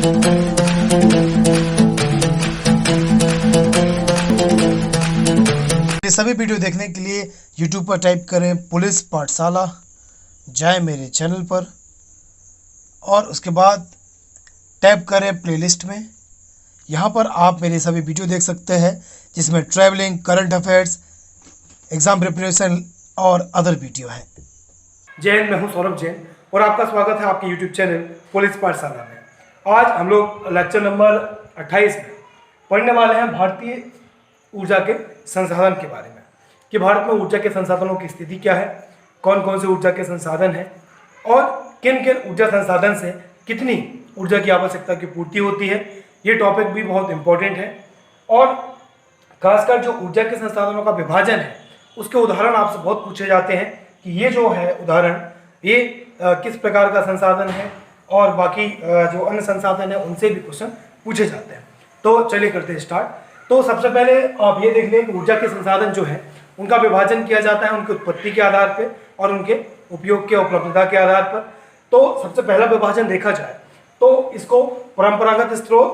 ये सभी वीडियो देखने के लिए YouTube पर टाइप करें पुलिस पाठशाला, जाएं मेरे चैनल पर और उसके बाद टैप करें प्लेलिस्ट में। यहाँ पर आप मेरे सभी वीडियो देख सकते हैं जिसमें travelling, current affairs, exam preparation और अदर वीडियो हैं। जय हिंद, मैं हूं सौरभ जैन और आपका स्वागत है आपके YouTube चैनल पुलिस पाठशाला में। आज हम लोग लेक्चर नंबर 28 में पढ़ने वाले हैं भारतीय ऊर्जा के संसाधन के बारे में कि भारत में ऊर्जा के संसाधनों की स्थिति क्या है, कौन कौन से ऊर्जा के संसाधन हैं और किन किन ऊर्जा संसाधन से कितनी ऊर्जा की आवश्यकता की पूर्ति होती है। ये टॉपिक भी बहुत इंपॉर्टेंट है और खासकर जो ऊर्जा के संसाधनों का विभाजन है उसके उदाहरण आपसे बहुत पूछे जाते हैं कि ये जो है उदाहरण ये किस प्रकार का संसाधन है और बाकी जो अन्य संसाधन है उनसे भी क्वेश्चन पूछे जाते हैं। तो चलिए करते हैं स्टार्ट। तो सबसे पहले आप ये देख लें कि ऊर्जा के संसाधन जो है उनका विभाजन किया जाता है उनकी उत्पत्ति के आधार पर और उनके उपयोग के उपलब्धता के आधार पर। तो सबसे पहला विभाजन देखा जाए तो इसको परंपरागत स्रोत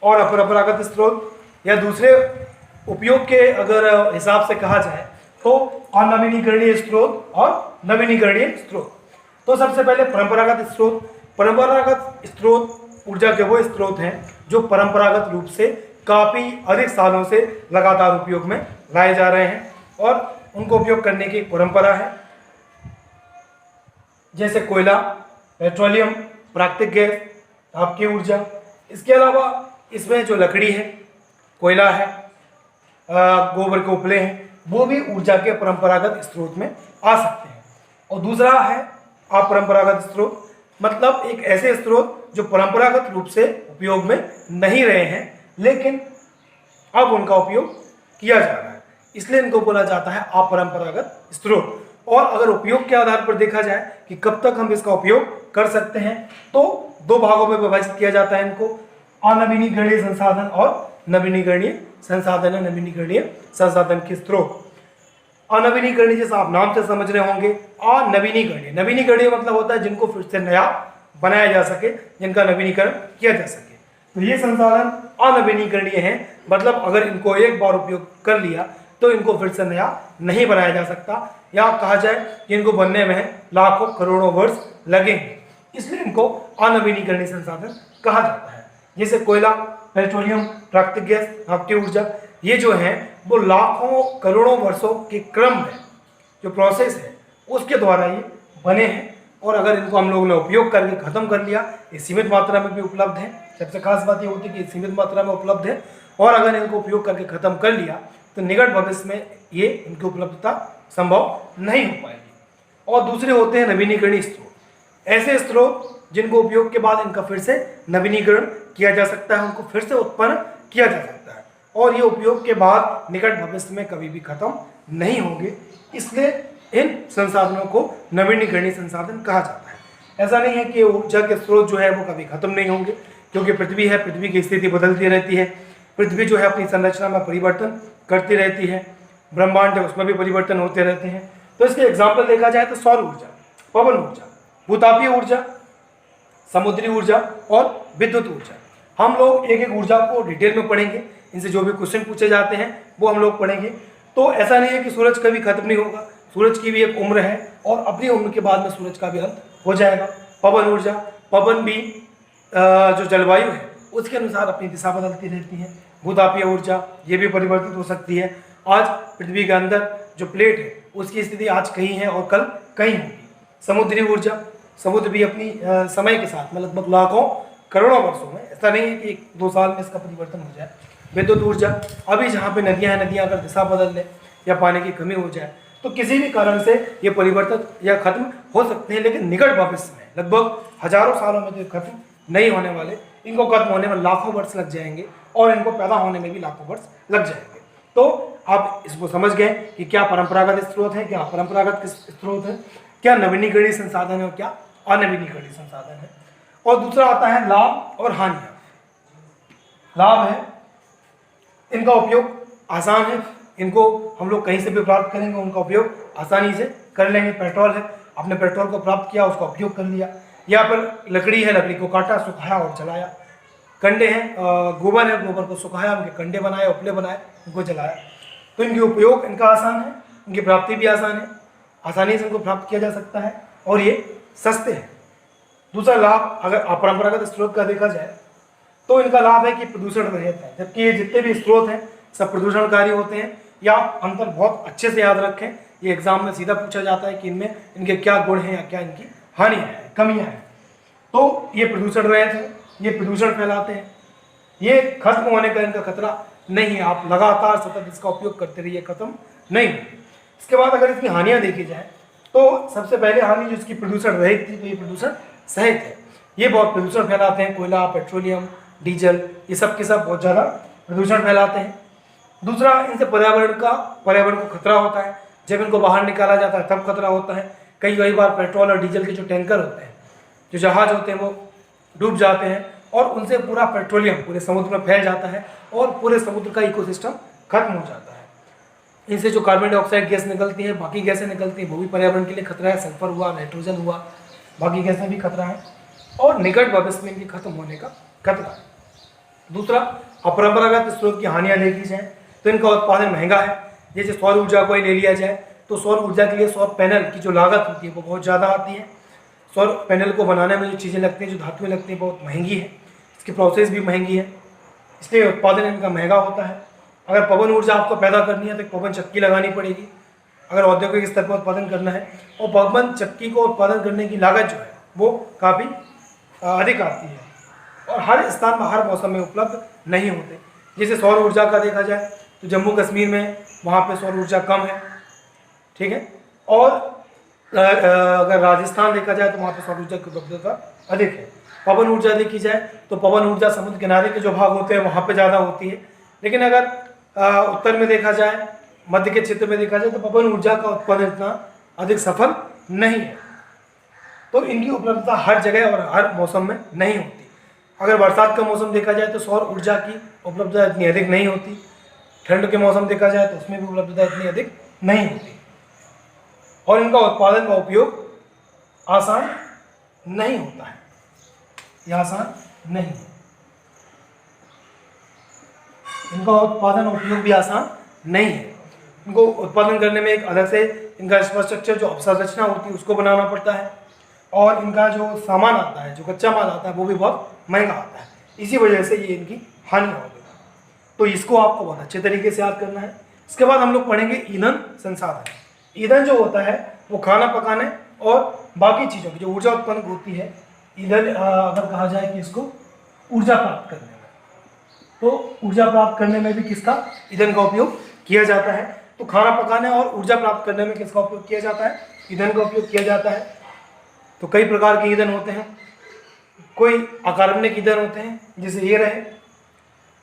और अपरंपरागत स्रोत या दूसरे उपयोग के अगर हिसाब से कहा जाए तो अनवीनीकरणीय स्रोत और नवीनीकरणीय स्रोत। तो सबसे पहले परंपरागत स्रोत। परंपरागत स्रोत ऊर्जा के वो स्रोत हैं जो परंपरागत रूप से काफ़ी अधिक सालों से लगातार उपयोग में लाए जा रहे हैं और उनको उपयोग करने की एक परंपरा है, जैसे कोयला, पेट्रोलियम, प्राकृतिक गैस, ताप की ऊर्जा। इसके अलावा इसमें जो लकड़ी है, कोयला है, गोबर के उपले हैं, वो भी ऊर्जा के परंपरागत स्रोत में आ सकते हैं। और दूसरा है अपरंपरागत स्रोत, मतलब एक ऐसे स्रोत जो परंपरागत रूप से उपयोग में नहीं रहे हैं लेकिन अब उनका उपयोग किया जा रहा है, इसलिए इनको बोला जाता है अपरंपरागत स्रोत। और अगर उपयोग के आधार पर देखा जाए कि कब तक हम इसका उपयोग कर सकते हैं तो दो भागों में विभाजित किया जाता है इनको, अनवीनीकरणीय संसाधन और नवीनीकरणीय संसाधन। नवीनीकरणीय संसाधन के स्रोत अनवीनीकरणीय, जैसा आप नाम से समझ रहे होंगे। अनवीनीकरणीय, नवीनीकरणीय मतलब होता है जिनको फिर से नया बनाया जा सके, जिनका नवीनीकरण किया जा सके। तो ये संसाधन अनवीनीकरणीय हैं, मतलब अगर इनको एक बार उपयोग कर लिया तो इनको फिर से नया नहीं बनाया जा सकता, या कहा जाए कि इनको बनने में लाखों करोड़ों वर्ष लगेंगे, इसलिए इनको अनवीनीकरणीय संसाधन कहा जाता है। जैसे कोयला, पेट्रोलियम, प्राकृतिक गैस, ताप की ऊर्जा, ये जो है वो लाखों करोड़ों वर्षों के क्रम में जो प्रोसेस है उसके द्वारा ये बने हैं और अगर इनको हम लोगों ने उपयोग करके खत्म कर लिया, ये सीमित मात्रा में भी उपलब्ध है। सबसे खास बात ये होती है कि सीमित मात्रा में उपलब्ध है और अगर इनको उपयोग करके खत्म कर लिया तो निकट भविष्य में ये इनकी उपलब्धता संभव नहीं हो पाएगी। और दूसरे होते हैं नवीनीकरणीय स्रोत, ऐसे स्रोत जिनको उपयोग के बाद इनका फिर से नवीनीकरण किया जा सकता है, उनको फिर से उत्पन्न किया जा सकता है और ये उपयोग के बाद निकट भविष्य में कभी भी खत्म नहीं होंगे, इसलिए इन संसाधनों को नवीनीकरणीय संसाधन कहा जाता है। ऐसा नहीं है कि ऊर्जा के स्रोत जो है वो कभी खत्म नहीं होंगे, क्योंकि पृथ्वी है, पृथ्वी की स्थिति बदलती रहती है, पृथ्वी जो है अपनी संरचना में परिवर्तन करती रहती है, ब्रह्मांड है उसमें भी परिवर्तन होते रहते हैं। तो इसके एग्जाम्पल देखा जाए तो सौर ऊर्जा, पवन ऊर्जा, भूतापीय ऊर्जा, समुद्री ऊर्जा और विद्युत ऊर्जा। हम लोग एक एक ऊर्जा को डिटेल में पढ़ेंगे, इनसे जो भी क्वेश्चन पूछे जाते हैं वो हम लोग पढ़ेंगे। तो ऐसा नहीं है कि सूरज कभी खत्म नहीं होगा, सूरज की भी एक उम्र है और अपनी उम्र के बाद में सूरज का भी अंत हो जाएगा। पवन ऊर्जा, पवन भी जो जलवायु है उसके अनुसार अपनी दिशा बदलती रहती है। भूतापीय ऊर्जा, ये भी परिवर्तित हो सकती है। आज पृथ्वी के अंदर जो प्लेट है उसकी स्थिति आज कहीं है और कल कहीं होगी। समुद्री ऊर्जा, समुद्र भी अपनी समय के साथ में लगभग लाखों करोड़ों वर्षों में, ऐसा नहीं है कि 1-2 साल में इसका परिवर्तन हो जाए। विद्युत ऊर्जा, अभी जहाँ पे नदियाँ हैं, नदियाँ अगर दिशा बदल लें या पानी की कमी हो जाए तो किसी भी कारण से ये परिवर्तित या खत्म हो सकते हैं, लेकिन निकट भविष्य में लगभग हजारों सालों में तो खत्म नहीं होने वाले, इनको खत्म होने में लाखों वर्ष लग जाएंगे और इनको पैदा होने में भी लाखों वर्ष लग जाएंगे। तो आप इसको समझ गए कि क्या परंपरागत स्रोत है, क्या अपरंपरागत स्रोत है, क्या नवीनीकरणीय संसाधन है और क्या अनवीनीकरणीय संसाधन है। और दूसरा आता है लाभ और हानियां। लाभ है, इनका उपयोग आसान है, इनको हम लोग कहीं से भी प्राप्त करेंगे, उनका उपयोग आसानी से कर लेंगे। पेट्रोल है, आपने पेट्रोल को प्राप्त किया, उसका उपयोग कर लिया, यहाँ पर लकड़ी है, लकड़ी को काटा, सुखाया और जलाया। कंडे हैं, गोबर है, गोबर को सुखाया, उनके कंडे बनाए, उपले बनाए, उनको जलाया। तो इनके उपयोग इनका आसान है, इनकी प्राप्ति भी आसान है, आसानी से इनको प्राप्त किया जा सकता है और ये सस्ते हैं। दूसरा लाभ, अगर अपरंपरागत स्रोत का देखा जाए तो इनका लाभ है कि प्रदूषण रहित है, जबकि ये जितने भी स्रोत हैं सब प्रदूषणकारी होते हैं। या आप अंतर बहुत अच्छे से याद रखें, ये एग्जाम में सीधा पूछा जाता है कि इनमें इनके क्या गुण हैं या क्या इनकी हानियाँ हैं, कमियाँ हैं। तो ये प्रदूषण रहित है, ये प्रदूषण फैलाते हैं, ये खत्म होने का इनका खतरा नहीं है। आप लगातार सतत इसका उपयोग करते रहिए, खत्म नहीं। इसके बाद अगर इसकी हानियाँ देखी जाए तो सबसे पहले हानि जो इसकी प्रदूषण रहित थी, तो ये प्रदूषण सहित है। ये बहुत प्रदूषण फैलाते हैं, कोयला, पेट्रोलियम, डीजल, ये सब के सब बहुत ज़्यादा प्रदूषण फैलाते हैं। दूसरा, इनसे पर्यावरण को खतरा होता है। जब इनको बाहर निकाला जाता है तब खतरा होता है। कई बार पेट्रोल और डीजल के जो टैंकर होते हैं, जो जहाज होते हैं, वो डूब जाते हैं और उनसे पूरा पेट्रोलियम पूरे समुद्र में फैल जाता है और पूरे समुद्र का इकोसिस्टम खत्म हो जाता है। इनसे जो कार्बन डाइऑक्साइड गैस निकलती है, बाकी गैसें निकलती हैं, वो भी पर्यावरण के लिए खतरा है। सल्फर हुआ, नाइट्रोजन हुआ, बाकी गैसें भी खतरा है और निकट भविष्य में इनके खत्म होने का खतरा है। दूसरा, अपरंपरागत स्रोत की हानियाँ देखी जाए तो इनका उत्पादन महंगा है। जैसे सौर ऊर्जा को ही ले लिया जाए तो सौर ऊर्जा के लिए सौर पैनल की जो लागत होती है वो बहुत ज़्यादा आती है। सौर पैनल को बनाने में जो चीज़ें लगती हैं, जो धातुएं लगती हैं, बहुत महंगी है। इसकी प्रोसेस भी महंगी है, इसलिए उत्पादन इनका महंगा होता है। अगर पवन ऊर्जा आपको पैदा करनी है तो एक पवन चक्की लगानी पड़ेगी, अगर औद्योगिक स्तर पर उत्पादन करना है। और पवन चक्की को उत्पादन करने की लागत जो है वो काफ़ी अधिक आती है और हर स्थान में हर मौसम में उपलब्ध नहीं होते। जैसे सौर ऊर्जा का देखा जाए तो जम्मू कश्मीर में वहाँ पे सौर ऊर्जा कम है, ठीक है। और अगर राजस्थान देखा जाए तो वहाँ पे सौर ऊर्जा की उपलब्धता अधिक है। पवन ऊर्जा देखी जाए तो पवन ऊर्जा समुद्र किनारे के जो भाग होते हैं वहाँ पे ज़्यादा होती है। लेकिन अगर उत्तर में देखा जाए, मध्य के क्षेत्र में देखा जाए तो पवन ऊर्जा का उत्पादन इतना अधिक सफल नहीं है। तो इनकी उपलब्धता हर जगह और हर मौसम में नहीं होती। अगर बरसात का मौसम देखा जाए तो सौर ऊर्जा की उपलब्धता इतनी अधिक नहीं होती। ठंड के मौसम देखा जाए तो उसमें भी उपलब्धता इतनी अधिक नहीं होती और इनका उत्पादन का उपयोग आसान नहीं होता है, यह आसान नहीं है। इनका उत्पादन और उपयोग भी आसान नहीं है। इनको उत्पादन करने में एक अलग से इनका इंफ्रास्ट्रक्चर, जो अवसंरचना होती है, उसको बनाना पड़ता है और इनका जो सामान आता है, जो कच्चा माल आता है, वो भी बहुत महंगा आता है। इसी वजह से ये इनकी हानि हो गई। तो इसको आपको बहुत अच्छे तरीके से याद करना है। इसके बाद हम लोग पढ़ेंगे ईंधन संसाधन। ईंधन जो होता है वो खाना पकाने और बाकी चीज़ों की जो ऊर्जा उत्पन्न होती है, ईंधन अगर कहा जाए कि इसको ऊर्जा प्राप्त करने में, तो ऊर्जा प्राप्त करने में भी किसका, ईंधन का उपयोग किया जाता है। तो खाना पकाने और ऊर्जा प्राप्त करने में किसका उपयोग किया जाता है, ईंधन का उपयोग किया जाता है। तो कई प्रकार के ईंधन होते हैं, कोई अकार्बनिक ईंधन होते हैं जैसे ये रहे,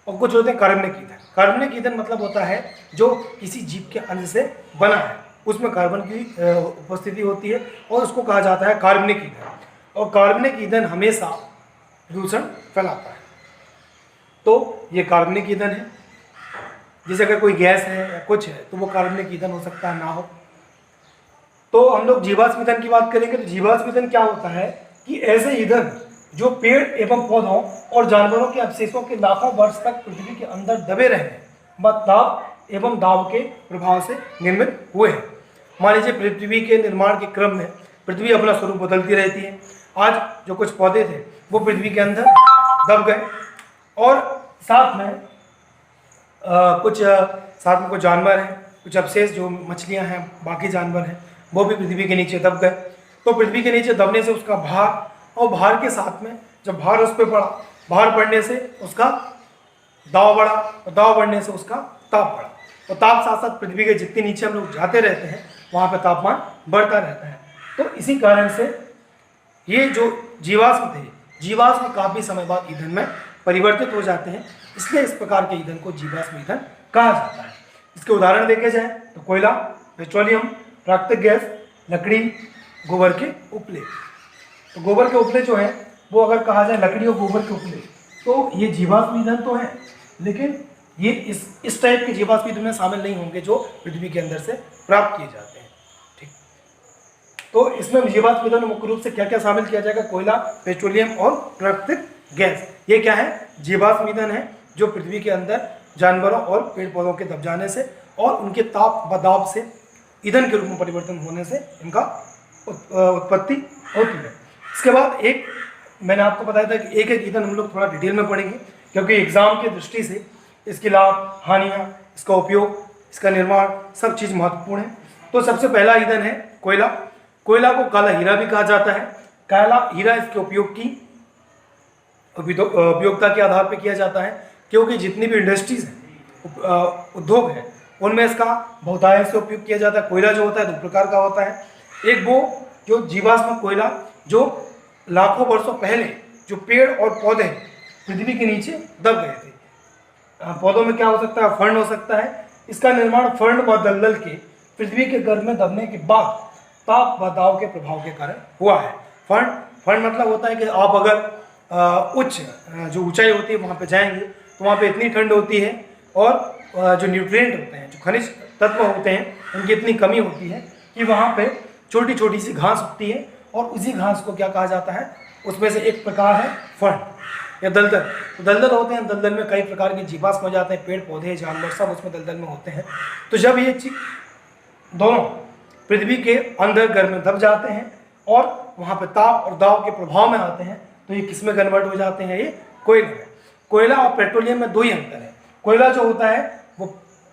और कुछ होते हैं कार्बनिक ईंधन। कार्बनिक ईंधन मतलब होता है जो किसी जीव के अंश से बना है, उसमें कार्बन की उपस्थिति होती है और उसको कहा जाता है कार्बनिक ईंधन। और कार्बनिक ईंधन हमेशा प्रदूषण फैलाता है। तो ये कार्बनिक ईंधन है। जैसे अगर कोई गैस है या कुछ है तो वो कार्बनिक ईंधन हो सकता है, ना हो। तो हम लोग जीवाश्म ईंधन की बात करेंगे। तो जीवाश्म ईंधन क्या होता है कि ऐसे ईंधन जो पेड़ एवं पौधों और जानवरों के अवशेषों के लाखों वर्ष तक पृथ्वी के अंदर दबे रहे हैं, व ताप एवं दाब के प्रभाव से निर्मित हुए हैं। मान लीजिए पृथ्वी के निर्माण के क्रम में पृथ्वी अपना स्वरूप बदलती रहती है। आज जो कुछ पौधे थे वो पृथ्वी के अंदर दब गए और साथ में कुछ जानवर हैं, कुछ अवशेष जो मछलियां हैं, बाकी जानवर हैं, वो भी पृथ्वी के नीचे दब गए। तो पृथ्वी के नीचे दबने से उसका भार, और भार के साथ में जब भार उस पर पड़ा, भार पड़ने से उसका दाब बढ़ा, और दाब बढ़ने से उसका ताप बढ़ा। और ताप साथ साथ पृथ्वी के जितने नीचे हम लोग जाते रहते हैं वहाँ पे तापमान बढ़ता रहता है। तो इसी कारण से ये जो जीवाश्म थे, जीवाश्म काफ़ी समय बाद ईंधन में परिवर्तित हो जाते हैं, इसलिए इस प्रकार के ईंधन को जीवाश्म ईंधन कहा जाता है। इसके उदाहरण देखे जाए तो कोयला, पेट्रोलियम, प्राकृतिक गैस, लकड़ी, गोबर के उपले। तो गोबर के उपले जो है वो अगर कहा जाए लकड़ी और गोबर के उपले, तो ये जीवाश्म ईंधन तो है, लेकिन ये इस टाइप के जीवाश्म ईंधन में शामिल नहीं होंगे जो पृथ्वी के अंदर से प्राप्त किए जाते हैं। ठीक, तो इसमें जीवाश्म ईंधन मुख्य रूप से क्या क्या शामिल किया जाएगा? कोयला, पेट्रोलियम और प्राकृतिक गैस। ये क्या है? जीवाश्म ईंधन है, जो पृथ्वी के अंदर जानवरों और पेड़ पौधों के दब जाने से और उनके ताप व दाब से ईंधन के रूप में परिवर्तन होने से इनका उत्पत्ति होती है। इसके बाद एक मैंने आपको बताया था कि एक एक ईंधन हम लोग थोड़ा डिटेल में पढ़ेंगे, क्योंकि एग्जाम की दृष्टि से इसके लाभ, हानियाँ, इसका उपयोग, इसका निर्माण, सब चीज़ महत्वपूर्ण है। तो सबसे पहला ईंधन है कोयला। कोयला को काला हीरा भी कहा जाता है। काला हीरा इसके उपयोग की उपयोगिता के आधार पर किया जाता है, क्योंकि जितनी भी इंडस्ट्रीज हैं, उद्योग हैं, उनमें इसका बहुतायत से उपयोग किया जाता है। कोयला जो होता है दो प्रकार का होता है। एक वो जो जीवाश्म कोयला, जो लाखों वर्षों पहले जो पेड़ और पौधे पृथ्वी के नीचे दब गए थे। पौधों में क्या हो सकता है? फर्न हो सकता है। इसका निर्माण फर्न व दलदल के पृथ्वी के गर्भ में दबने के बाद ताप व दाब के प्रभाव के कारण हुआ है। फर्न मतलब होता है कि आप अगर उच्च जो ऊंचाई होती है वहाँ पे जाएंगे तो वहाँ पे इतनी ठंड होती है और जो न्यूट्रिएंट होते हैं, जो खनिज तत्व होते हैं, उनकी इतनी कमी होती है कि वहाँ पे छोटी छोटी सी घास उगती है और उसी घास को क्या कहा जाता है? उसमें से एक प्रकार है फर्न या दलदल। तो दलदल होते हैं, दलदल में कई प्रकार के जीवाश्म हो जाते हैं, पेड़ पौधे, जानवर सब उसमें दलदल में होते हैं। तो जब ये दोनों पृथ्वी के अंदर गर्भ में दब जाते हैं और वहाँ पे ताप और दाब के प्रभाव में आते हैं, तो ये किस में कन्वर्ट हो जाते हैं? ये कोयले में। कोयला और पेट्रोलियम में दो ही अंतर है। कोयला जो होता है वो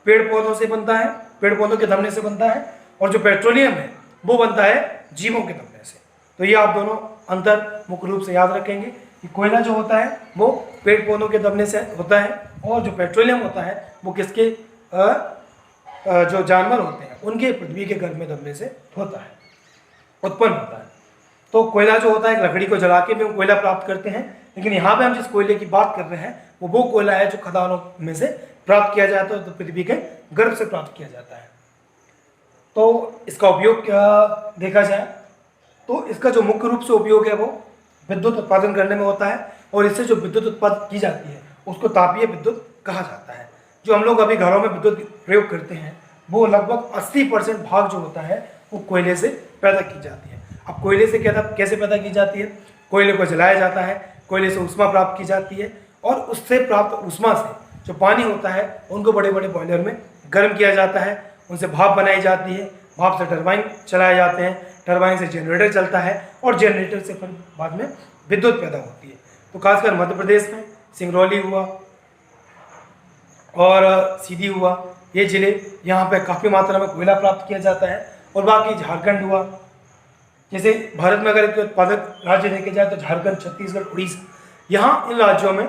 पेड़ पौधों से बनता है, पेड़ पौधों के दबने से बनता है, और जो पेट्रोलियम है वो बनता है जीवों के दबने से। तो ये आप दोनों अंतर मुख्य रूप से याद रखेंगे कि कोयला जो होता है वो पेड़ पौधों के दबने से होता है, और जो पेट्रोलियम होता है वो किसके जो जानवर होते हैं उनके पृथ्वी के गर्भ में दबने से होता है, उत्पन्न होता है। तो कोयला जो होता है लकड़ी को जला के भी हम कोयला प्राप्त करते हैं, लेकिन यहाँ पे हम जिस कोयले की बात कर रहे हैं वो कोयला है जो खदानों में से प्राप्त किया जाता है, तो पृथ्वी के गर्भ से प्राप्त किया जाता है। तो इसका उपयोग क्या देखा जाए तो इसका जो मुख्य रूप से उपयोग है वो विद्युत उत्पादन करने में होता है, और इससे जो विद्युत उत्पादन की जाती है उसको तापीय विद्युत कहा जाता है। जो हम लोग अभी घरों में विद्युत प्रयोग करते हैं वो लगभग 80% भाग जो होता है वो कोयले से पैदा की जाती है। अब कोयले से कैसे पैदा की जाती है? कोयले को जलाया जाता है, कोयले से ऊष्मा प्राप्त की जाती है, और उससे प्राप्त ऊष्मा से जो पानी होता है उनको बड़े बड़े बॉयलर में गर्म किया जाता है, उनसे भाप बनाई जाती है, भाप से टरबाइन चलाए जाते हैं, टरबाइन से जनरेटर चलता है, और जनरेटर से फिर बाद में विद्युत पैदा होती है। तो खासकर मध्य प्रदेश में सिंगरौली हुआ और सीधी हुआ, ये जिले यहाँ पे काफ़ी मात्रा में कोयला प्राप्त किया जाता है। और बाकी झारखंड हुआ, जैसे भारत में अगर एक उत्पादक राज्य देखे जाए तो झारखंड, छत्तीसगढ़, उड़ीसा, यहाँ इन राज्यों में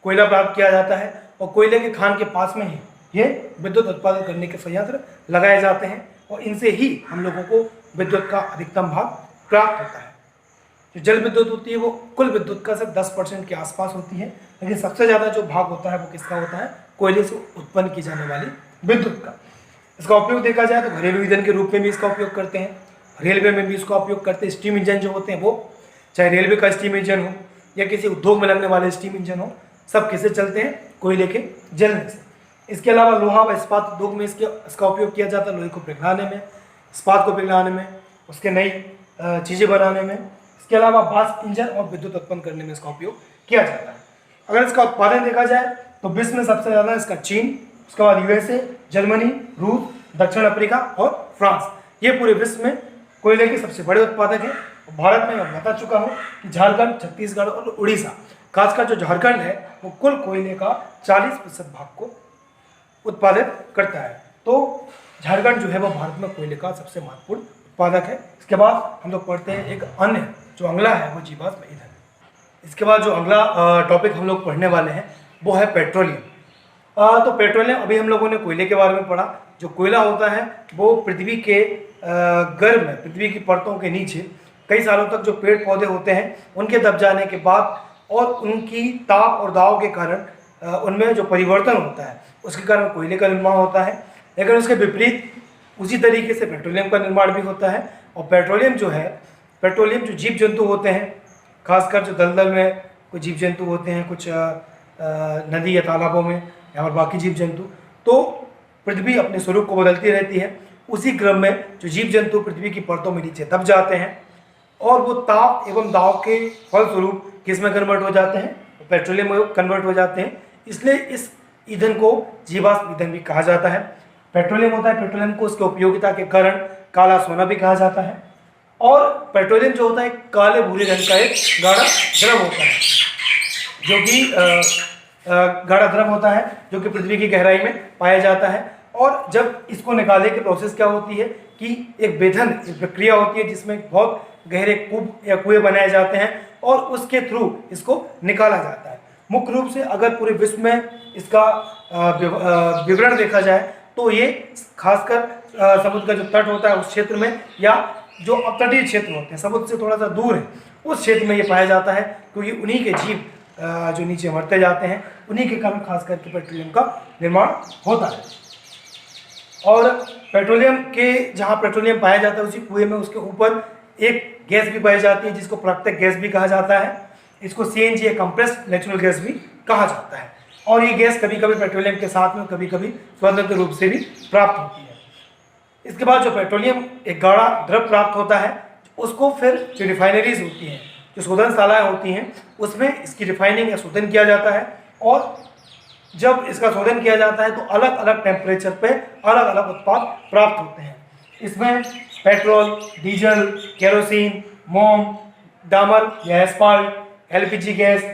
कोयला प्राप्त किया जाता है, और कोयले के खान के पास में ही ये विद्युत उत्पादन करने के संयंत्र लगाए जाते हैं, और इनसे ही हम लोगों को विद्युत का अधिकतम भाग प्राप्त होता है। जो जल विद्युत होती है वो कुल विद्युत का सिर्फ 10% के आसपास होती है, लेकिन सबसे ज़्यादा जो भाग होता है वो किसका होता है? कोयले से उत्पन्न की जाने वाली विद्युत का। इसका उपयोग देखा जाए तो घरेलू ईंधन के रूप में भी इसका उपयोग करते हैं, रेलवे में भी इसका उपयोग करते हैं। स्टीम इंजन जो होते हैं वो, चाहे रेलवे का स्टीम इंजन हो या किसी उद्योग में लगने वाले स्टीम इंजन हो, सब किससे चलते हैं? कोयले के जलने से। इसके अलावा लोहा व इस्पात उद्योग में इसका उपयोग किया जाता है, लोहे को पिघलाने में, इस्पात को पिघलाने में, उसके नई चीज़ें बनाने में। इसके अलावा वाष्प इंजन और विद्युत उत्पन्न करने में इसका उपयोग किया जाता है। अगर इसका उत्पादन देखा जाए तो विश्व में सबसे ज़्यादा इसका चीन, उसके बाद यूएसए, जर्मनी, रूस, दक्षिण अफ्रीका और फ्रांस, ये पूरे विश्व में कोयले के सबसे बड़े उत्पादक हैं। भारत में मैं बता चुका हूँ कि झारखंड, छत्तीसगढ़ और उड़ीसा, खासकर जो झारखंड है वो कुल कोयले का 40% भाग को उत्पादित करता है। तो झारखंड जो है वो भारत में कोयले का सबसे महत्वपूर्ण उत्पादक है। इसके बाद हम लोग पढ़ते हैं एक अन्य जो अगला है वो जीवाश्म ईंधन। इसके बाद जो अगला टॉपिक हम लोग पढ़ने वाले हैं वो है पेट्रोलियम। तो पेट्रोलियम, अभी हम लोगों ने कोयले के बारे में पढ़ा। जो कोयला होता है वो पृथ्वी के गर्भ में, पृथ्वी की परतों के नीचे कई सालों तक जो पेड़ पौधे होते हैं उनके दब जाने के बाद और उनकी ताप और दाव के कारण उनमें जो परिवर्तन होता है उसके कारण कोयले का निर्माण होता है। लेकिन उसके विपरीत उसी तरीके से पेट्रोलियम का निर्माण भी होता है। और पेट्रोलियम जो जीव जंतु होते हैं, खासकर जो दलदल में कुछ जीव जंतु होते हैं, कुछ नदी या तालाबों में, और बाकी जीव जंतु, तो पृथ्वी अपने स्वरूप को बदलती रहती है। उसी क्रम में जो जीव जंतु पृथ्वी की परतों में नीचे दब जाते हैं और वो ताप एवं दाव के फलस्वरूप किस में कन्वर्ट हो जाते हैं, पेट्रोलियम में कन्वर्ट हो जाते हैं। इसलिए इस ईंधन को जीवाश्म ईंधन भी कहा जाता है। पेट्रोलियम होता है, पेट्रोलियम को उसके उपयोगिता के कारण काला सोना भी कहा जाता है। और पेट्रोलियम जो होता है काले भूरे रंग का एक गाढ़ा द्रव होता है, जो कि गाढ़ा द्रव होता है, जो कि पृथ्वी की गहराई में पाया जाता है। और जब इसको निकालने की प्रोसेस क्या होती है कि एक बेधन एक प्रक्रिया होती है जिसमें बहुत गहरे कूप या कुएं बनाए जाते हैं और उसके थ्रू इसको निकाला जाता है। मुख्य रूप से अगर पूरे विश्व में इसका विवरण देखा जाए तो ये खासकर समुद्र का जो तट होता है उस क्षेत्र में, या जो अपतटीय क्षेत्र होते हैं समुद्र से थोड़ा सा दूर है उस क्षेत्र में ये पाया जाता है, क्योंकि उन्हीं के जीव जो नीचे मरते जाते हैं उन्हीं के कारण खास करके पेट्रोलियम का निर्माण होता है। और पेट्रोलियम के जहाँ पेट्रोलियम पाया जाता है उसी कुएं में उसके ऊपर एक गैस भी पाई जाती है जिसको प्राकृतिक गैस भी कहा जाता है। इसको CNG या कंप्रेस्ड नेचुरल गैस भी कहा जाता है। और ये गैस कभी कभी पेट्रोलियम के साथ में कभी कभी स्वतंत्र रूप से भी प्राप्त होती है। इसके बाद जो पेट्रोलियम एक गाढ़ा द्रव प्राप्त होता है, उसको फिर जो रिफाइनरीज होती हैं, जो शोधनशालाएं होती हैं, उसमें इसकी रिफाइनिंग या शोधन किया जाता है। और जब इसका शोधन किया जाता है तो अलग अलग टेम्परेचर पे अलग अलग उत्पाद प्राप्त होते हैं। इसमें पेट्रोल, डीजल, केरोसिन, मोम, डामर या एस्फाल्ट, LPG गैस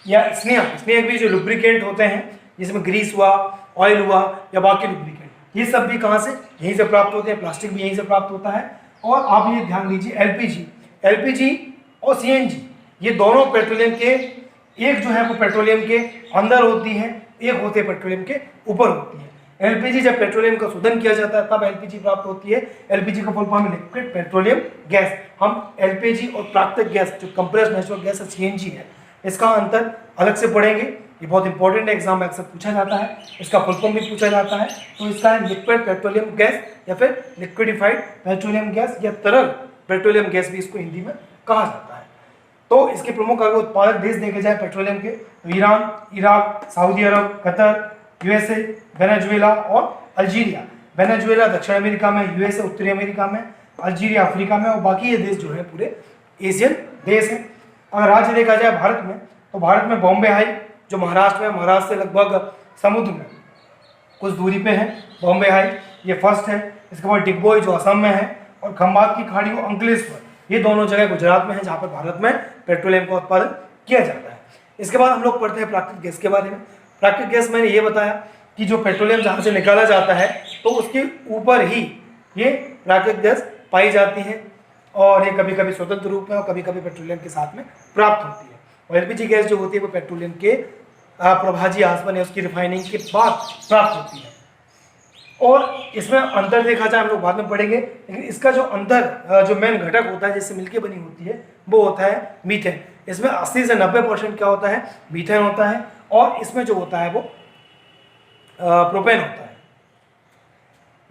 या स्नेहक भी जो लुब्रिकेंट होते हैं, जिसमें ग्रीस हुआ, ऑयल हुआ या बाकी लुब्रिकेंट, ये सब भी कहाँ से, यहीं से प्राप्त होते हैं। प्लास्टिक भी यहीं से प्राप्त होता है। और आप ये ध्यान दीजिए, LPG और CNG ये दोनों पेट्रोलियम के, एक जो है वो पेट्रोलियम के अंदर होती है, एक होते हैं पेट्रोलियम के ऊपर होती है। LPG जब पेट्रोलियम का शोधन किया जाता है तब LPG प्राप्त होती है। LPG का फुल फॉर्म है लिक्विड पेट्रोलियम गैस। हम LPG और प्राकृतिक गैस जो कंप्रेस्ड नेचुरल गैस है CNG है, इसका अंतर अलग से पढ़ेंगे। ये बहुत इंपॉर्टेंट है, एग्जाम में अक्सर पूछा जाता है, इसका फुल फॉर्म भी पूछा जाता है। तो इसका है लिक्विड पेट्रोलियम गैस या फिर लिक्विडिफाइड पेट्रोलियम गैस या तरल पेट्रोलियम गैस भी इसको हिंदी में कहा जाता है। तो इसके प्रमुख अगर उत्पादक देश देखे जाए पेट्रोलियम के, तो ईरान, इराक, सऊदी अरब, कतर, USA, वेनेजुएला और अल्जीरिया। वेनेजुएला दक्षिण अमेरिका में, USA उत्तरी अमेरिका में, अल्जीरिया अफ्रीका में, और बाकी ये देश जो है पूरे एशियन देश हैं। अगर राज्य देखा जाए भारत में, तो भारत में बॉम्बे हाई जो महाराष्ट्र में, महाराष्ट्र से लगभग समुद्र में कुछ दूरी पे है, बॉम्बे हाई ये फर्स्ट है। इसके बाद डिगबोई जो असम में है, और खंबात की खाड़ी और अंकलेश्वर ये दोनों जगह गुजरात में है, जहाँ पर भारत में पेट्रोलियम का उत्पादन किया जाता है। इसके बाद हम लोग पढ़ते हैं प्राकृतिक गैस के बारे में। प्राकृतिक गैस मैंने ये बताया कि जो पेट्रोलियम जहाँ से निकाला जाता है तो उसके ऊपर ही ये प्राकृतिक गैस पाई जाती है, और ये कभी कभी स्वतंत्र रूप में और कभी कभी पेट्रोलियम के साथ में प्राप्त होती है। और LPG गैस जो होती है वो पेट्रोलियम के प्रभाजी आसवन है उसकी रिफाइनिंग के बाद प्राप्त होती है। और इसमें अंतर देखा जाए हम लोग बाद में पढ़ेंगे, लेकिन इसका जो अंतर जो मेन घटक होता है जिससे मिलकर बनी होती है वो होता है मीथेन। इसमें 80 से 90% क्या होता है, मीथेन होता है। और इसमें जो होता है वो प्रोपेन होता है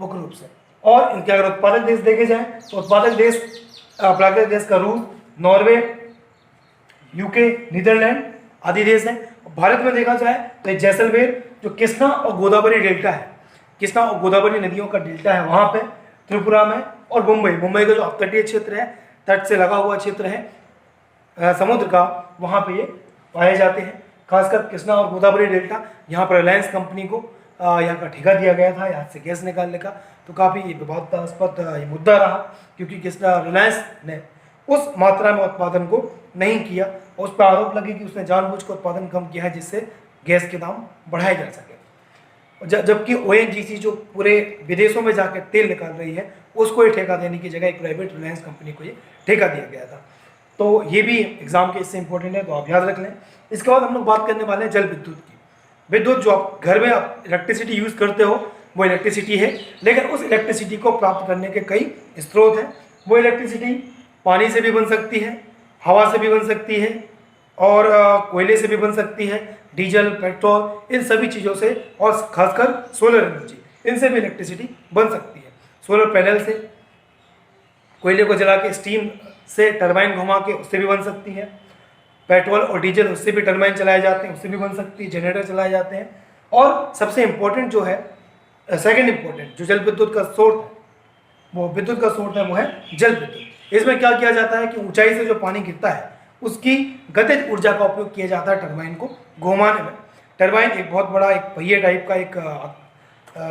मुख्य रूप से। और इनके अगर उत्पादक देश देखे जाए तो उत्पादक देश प्राकृतिक गैस का रूस, नॉर्वे, UK, नीदरलैंड आदि देश हैं। भारत में देखा जाए तो जैसलमेर जो कृष्णा और गोदावरी डेल्टा है, कृष्णा और गोदावरी नदियों का डेल्टा है वहाँ पे, त्रिपुरा में, और मुंबई का जो अपतटीय क्षेत्र है, तट से लगा हुआ क्षेत्र है समुद्र का, वहाँ पे ये पाए जाते हैं। खासकर कृष्णा और गोदावरी डेल्टा, यहाँ पर रिलायंस कंपनी को यहाँ का ठेका दिया गया था यहाँ से गैस निकालने का, तो काफ़ी विवादास्पद ये मुद्दा रहा, क्योंकि रिलायंस ने उस मात्रा में उत्पादन को नहीं किया। उस पर आरोप लगे कि उसने जानबूझकर उत्पादन कम किया है जिससे गैस के दाम बढ़ाए जा सके। जबकि ONGC जो पूरे विदेशों में जाकर तेल निकाल रही है उसको ये ठेका देने की जगह एक प्राइवेट रिलायंस कंपनी को ये ठेका दिया गया था। तो ये भी एग्जाम के इससे इंपॉर्टेंट है, तो आप याद रख लें। इसके बाद हम लोग बात करने वाले हैं जल विद्युत की। विद्युत जो आप घर में आप इलेक्ट्रिसिटी यूज़ करते हो वो इलेक्ट्रिसिटी है, लेकिन उस इलेक्ट्रिसिटी को प्राप्त करने के कई स्रोत हैं। वो इलेक्ट्रिसिटी पानी से भी बन सकती है, हवा से भी बन सकती है, और कोयले से भी बन सकती है, डीजल, पेट्रोल, इन सभी चीज़ों से, और खासकर सोलर एनर्जी, इनसे भी इलेक्ट्रिसिटी बन सकती है। सोलर पैनल से, कोयले को जला के स्टीम से टरबाइन घुमा के उससे भी बन सकती है। पेट्रोल और डीजल उससे भी टरबाइन चलाए जाते हैं, उससे भी बन सकती है, जनरेटर चलाए जाते हैं। और सबसे इम्पोर्टेंट जो है, सेकेंड इम्पोर्टेंट जो जल विद्युत का सोर्स है वो विद्युत का स्रोत है वो है जल विद्युत। इसमें क्या किया जाता है कि ऊंचाई से जो पानी गिरता है उसकी गतिज ऊर्जा का उपयोग किया जाता है टरबाइन को घुमाने में। टरबाइन एक बहुत बड़ा एक पहिए टाइप का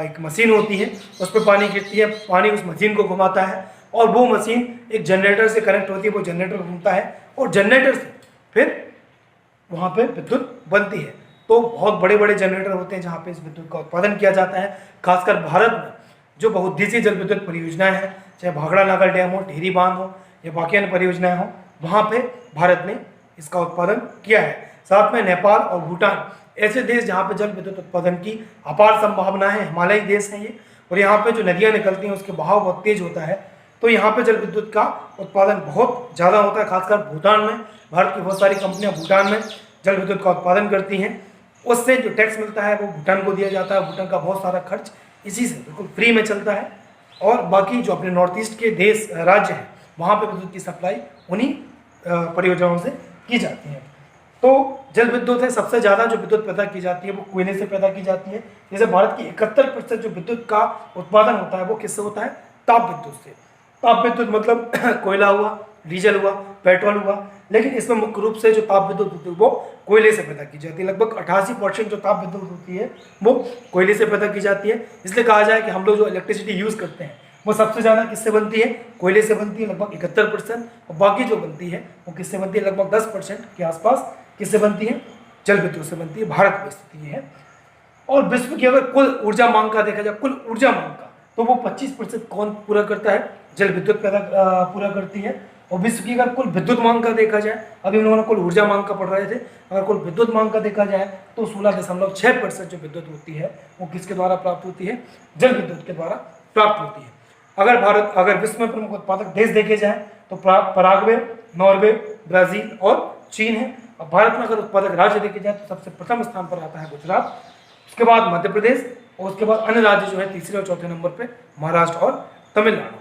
एक मशीन होती है, उस पर पानी गिरती है, पानी उस मशीन को घुमाता है और वो मशीन एक जनरेटर से कनेक्ट होती है, वो जनरेटर घूमता है और जनरेटर से फिर वहाँ पे विद्युत बनती है। तो बहुत बड़े बड़े जनरेटर होते हैं जहाँ पे इस विद्युत का उत्पादन किया जाता है। खासकर भारत में जो बहुउद्देशीय जल विद्युत परियोजनाएं हैं, चाहे भाखड़ा नागर डैम हो, टिहरी बांध हो या बाकी अन्य परियोजनाएं हो, वहाँ पे भारत ने इसका उत्पादन किया है। साथ में नेपाल और भूटान ऐसे देश जहाँ पे जल विद्युत उत्पादन की अपार संभावना है, हिमालयी देश हैं ये, और यहाँ पे जो नदियाँ निकलती हैं उसके बहाव बहुत तेज होता है, तो यहाँ पे जल विद्युत का उत्पादन बहुत ज़्यादा होता है। खासकर भूटान में, भारत की बहुत सारी कंपनियाँ भूटान में जल विद्युत का उत्पादन करती हैं, उससे जो टैक्स मिलता है वो भूटान को दिया जाता है। भूटान का बहुत सारा खर्च इसी से बिल्कुल फ्री में चलता है। और बाकी जो अपने नॉर्थ ईस्ट के देश राज्य हैं वहाँ पे विद्युत की सप्लाई उन्हीं परियोजनाओं से की जाती है। तो जल विद्युत है, सबसे ज़्यादा जो विद्युत पैदा की जाती है वो कोयले से पैदा की जाती है। जैसे भारत की 71% जो विद्युत का उत्पादन होता है वो किससे होता है? ताप विद्युत से। ताप विद्युत मतलब कोयला हुआ, डीजल हुआ, पेट्रोल हुआ, लेकिन इसमें मुख्य रूप से जो ताप विद्युत होती है वो कोयले से पैदा की जाती है। लगभग 88% जो ताप विद्युत होती है वो कोयले से पैदा की जाती है। इसलिए कहा जाए कि हम लोग जो इलेक्ट्रिसिटी यूज़ करते हैं वो सबसे ज़्यादा किससे बनती है? कोयले से बनती है, लगभग 71%। और बाकी जो बनती है वो किससे बनती है? लगभग 10% के आसपास किससे बनती है? जल विद्युत से बनती है। भारत में स्थिति है। और विश्व की अगर कुल ऊर्जा मांग का देखा जाए, कुल ऊर्जा मांग का, तो वो 25% कौन पूरा करता है? जल विद्युत पूरा करती है। और विश्व की अगर कुल विद्युत मांग का देखा जाए, अभी हम लोगों ने कुल ऊर्जा मांग का पढ़ रहे थे, अगर कुल विद्युत मांग का देखा जाए तो 16.6% जो विद्युत होती है वो किसके द्वारा प्राप्त होती है? जल विद्युत के द्वारा प्राप्त होती है। अगर विश्व में प्रमुख उत्पादक देश देखे जाए तो पराग्वे, नॉर्वे, ब्राजील और चीन है। और भारत में अगर उत्पादक राज्य देखे जाए तो सबसे प्रथम स्थान पर आता है गुजरात, उसके बाद मध्य प्रदेश और उसके बाद अन्य राज्य जो है तीसरे और चौथे नंबर पे महाराष्ट्र और तमिलनाडु।